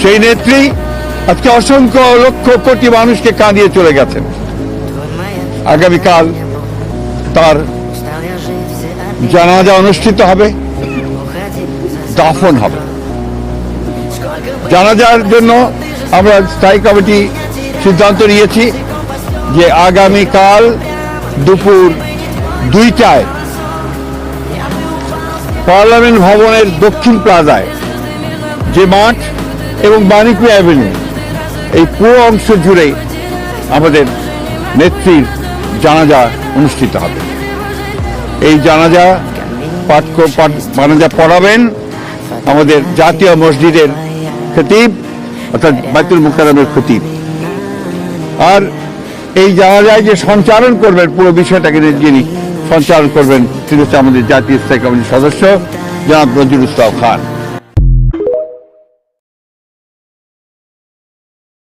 সেই নেত্রী আজকে অসংখ্য লক্ষ কোটি মানুষকে কাঁদিয়ে চলে গেছেন। আগামীকাল তার জানাজা অনুষ্ঠিত হবে, দাফন হবে। জানাজার জন্য আমরা স্থায়ী কমিটি সিদ্ধান্ত নিয়েছি যে আগামীকাল দুপুর 2টায় পার্লামেন্ট ভবনের দক্ষিণ প্লাজায় যে মাঠ এবং বাণিজ্য অ্যাভিনিউ এই পুরো অংশ জুড়ে আমাদের নেত্রীর জানাজা অনুষ্ঠিত হবে। এই জানাজা পড়াবেন আমাদের জাতীয় মসজিদের খতিব অর্থাৎ বাইতুল মুকাররমের খতিব। আর এই জানাজায় যে সঞ্চালন করবেন পুরো বিষয়টাকে যিনি সঞ্চালন করবেন তিনি হচ্ছে আমাদের জাতীয় স্থায়ী কমিটির সদস্য জনাব নজরুল ইসলাম খান।